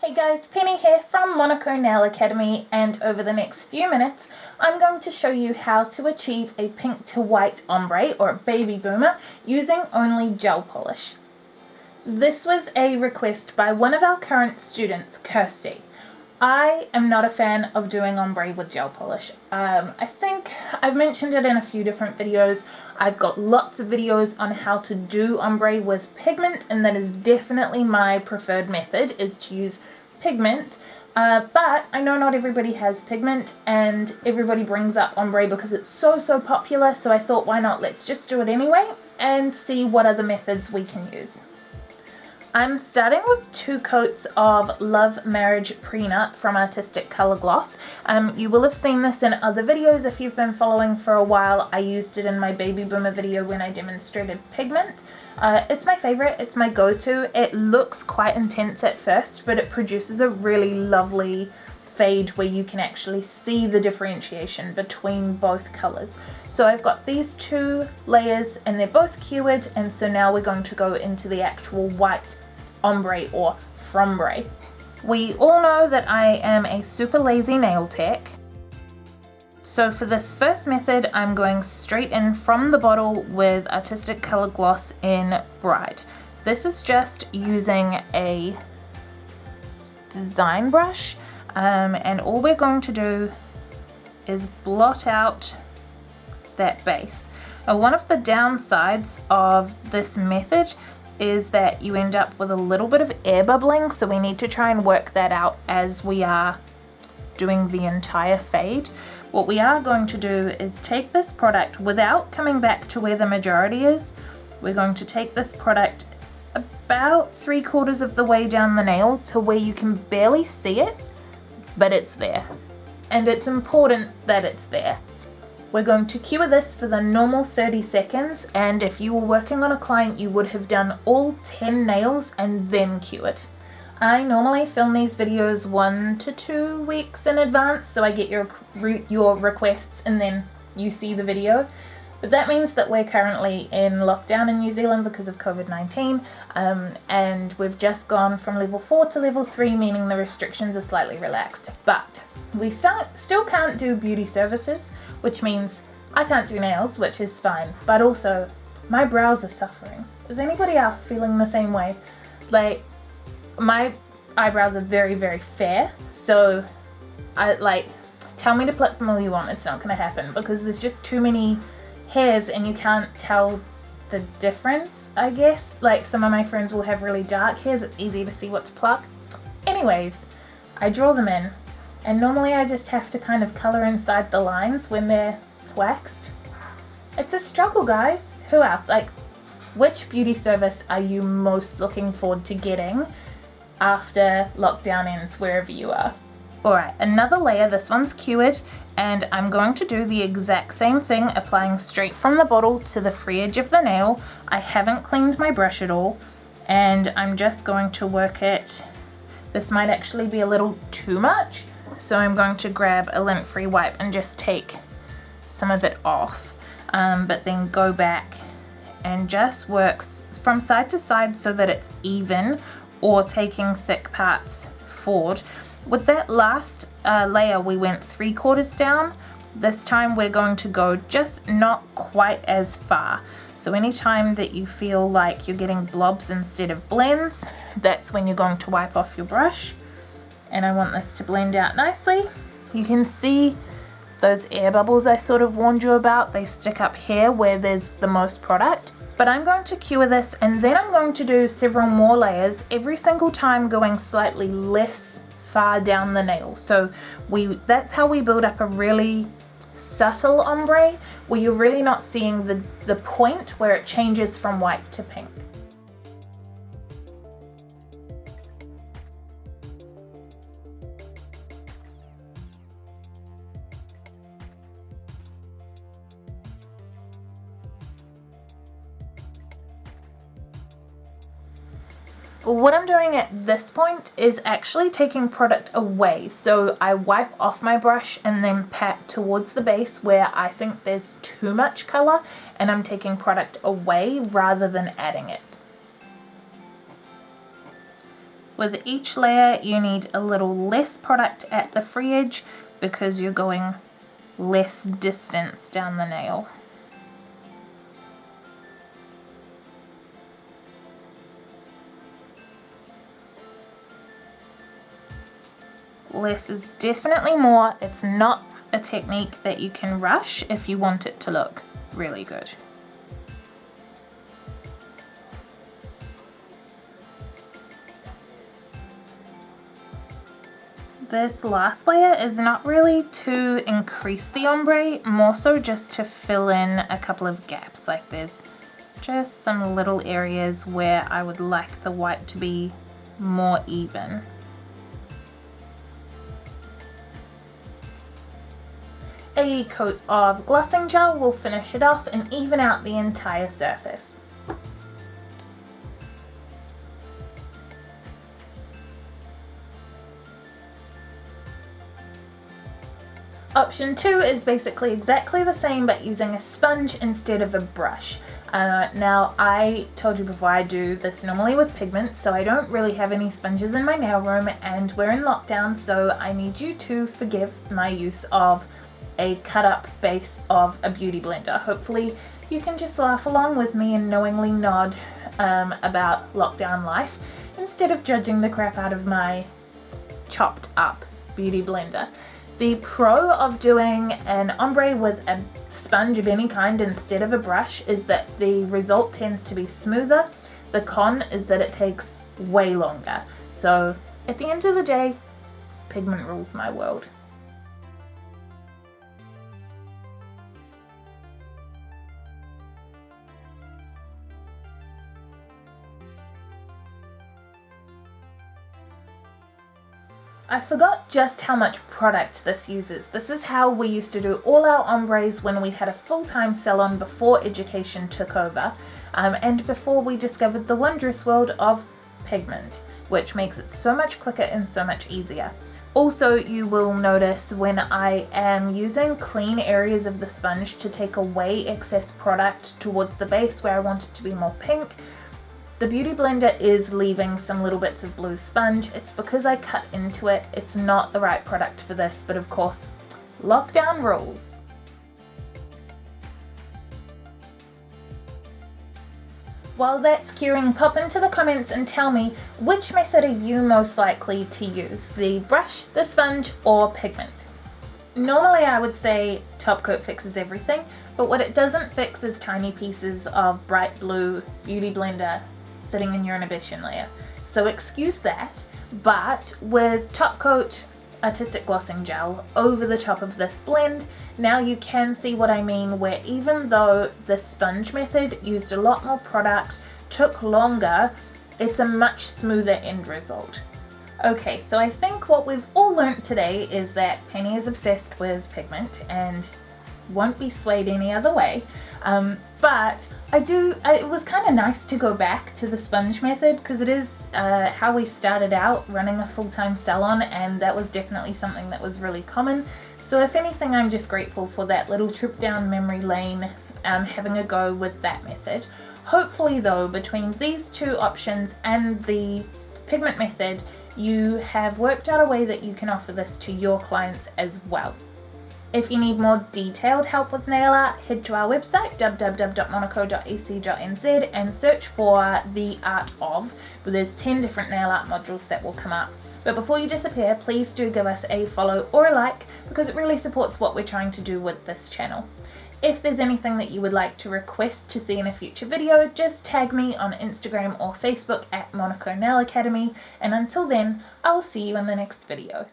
Hey guys, Penny here from Monaco Nail Academy, and over the next few minutes I'm going to show you how to achieve a pink to white ombre or baby boomer using only gel polish. This was a request by one of our current students, Kirsty. I am not a fan of doing ombre with gel polish. I think I've mentioned it in a few different videos. I've got lots of videos on how to do ombre with pigment, and that is definitely my preferred method, is to use pigment. But I know not everybody has pigment, and everybody brings up ombre because it's so popular, so I thought, why not, let's just do it anyway and see what other methods we can use. I'm starting with 2 coats of Love Marriage Prenup from Artistic Colour Gloss. You will have seen this in other videos if you've been following for a while. I used it in my baby boomer video when I demonstrated pigment. It's my favourite, it's my go-to. It looks quite intense at first, but it produces a really lovely fade where you can actually see the differentiation between both colours. So I've got these 2 layers and they're both cured, and so now we're going to go into the actual white ombre or frombre. We all know that I am a super lazy nail tech, so for this first method I'm going straight in from the bottle with Artistic Colour Gloss in Bride. This is just using a design brush. And all we're going to do is blot out that base. Now, one of the downsides of this method is that you end up with a little bit of air bubbling, so we need to try and work that out as we are doing the entire fade. What we are going to do is take this product without coming back to where the majority is. We're going to take this product about 3/4 of the way down the nail to where you can barely see it, but it's there, and it's important that it's there. We're going to cure this for the normal 30 seconds, and if you were working on a client you would have done all 10 nails and then cured. I normally film these videos 1 to 2 weeks in advance, so I get your requests and then you see the video. But that means that we're currently in lockdown in New Zealand because of COVID-19, and we've just gone from level 4 to level 3, meaning the restrictions are slightly relaxed. But we still can't do beauty services, which means I can't do nails, which is fine, but also my brows are suffering. Is anybody else feeling the same way? Like, my eyebrows are very fair, so tell me to pluck them all you want, it's not going to happen because there's just too many hairs and you can't tell the difference, I guess. Like, some of my friends will have really dark hairs, it's easy to see what to pluck. Anyways, I draw them in, and normally I just have to kind of colour inside the lines when they're waxed. It's a struggle, guys. Who else? Like, which beauty service are you most looking forward to getting after lockdown ends, wherever you are? Alright, another layer. This one's cured, and I'm going to do the exact same thing, applying straight from the bottle to the free edge of the nail. I haven't cleaned my brush at all, and I'm just going to work it. This might actually be a little too much, so I'm going to grab a lint-free wipe and just take some of it off, but then go back and just work from side to side so that it's even, or taking thick parts forward. With that last layer we went 3/4 down. This time we're going to go just not quite as far. So anytime that you feel like you're getting blobs instead of blends, that's when you're going to wipe off your brush. And I want this to blend out nicely. You can see those air bubbles I sort of warned you about. They stick up here where there's the most product. But I'm going to cure this, and then I'm going to do several more layers, every single time going slightly less far down the nail. So that's how we build up a really subtle ombre, where you're really not seeing the point where it changes from white to pink. What I'm doing at this point is actually taking product away. So I wipe off my brush and then pat towards the base where I think there's too much color, and I'm taking product away rather than adding it. With each layer you need a little less product at the free edge because you're going less distance down the nail. Less is definitely more. It's not a technique that you can rush if you want it to look really good. This last layer is not really to increase the ombre, more so just to fill in a couple of gaps. Like there's just some little areas where I would like the white to be more even. A coat of glossing gel will finish it off and even out the entire surface. Option 2 is basically exactly the same but using a sponge instead of a brush. Now I told you before I do this normally with pigment, so I don't really have any sponges in my nail room and we're in lockdown, so I need you to forgive my use of a cut up base of a beauty blender. Hopefully you can just laugh along with me and knowingly nod about lockdown life instead of judging the crap out of my chopped up beauty blender. The pro of doing an ombre with a sponge of any kind instead of a brush is that the result tends to be smoother. The con is that it takes way longer. So at the end of the day, pigment rules my world. I forgot just how much product this uses. This is how we used to do all our ombres when we had a full-time salon before education took over, and before we discovered the wondrous world of pigment, which makes it so much quicker and so much easier. Also, you will notice when I am using clean areas of the sponge to take away excess product towards the base where I want it to be more pink, the Beauty Blender is leaving some little bits of blue sponge. It's because I cut into it. It's not the right product for this, but of course, lockdown rules. While that's curing, pop into the comments and tell me which method are you most likely to use, the brush, the sponge, or pigment. Normally I would say top coat fixes everything, but what it doesn't fix is tiny pieces of bright blue Beauty Blender sitting in your inhibition layer. So excuse that, but with top coat artistic glossing gel over the top of this blend, now you can see what I mean, where even though the sponge method used a lot more product, took longer, it's a much smoother end result. Okay, so I think what we've all learnt today is that Penny is obsessed with pigment and won't be swayed any other way. But it was kind of nice to go back to the sponge method because it is how we started out running a full-time salon, and that was definitely something that was really common. So if anything, I'm just grateful for that little trip down memory lane, having a go with that method. Hopefully though, between these two options and the pigment method, you have worked out a way that you can offer this to your clients as well. If you need more detailed help with nail art, head to our website www.monaco.ac.nz and search for the art of, where there's 10 different nail art modules that will come up. But before you disappear, please do give us a follow or a like because it really supports what we're trying to do with this channel. If there's anything that you would like to request to see in a future video, just tag me on Instagram or Facebook at Monaco Nail Academy, and until then, I will see you in the next video.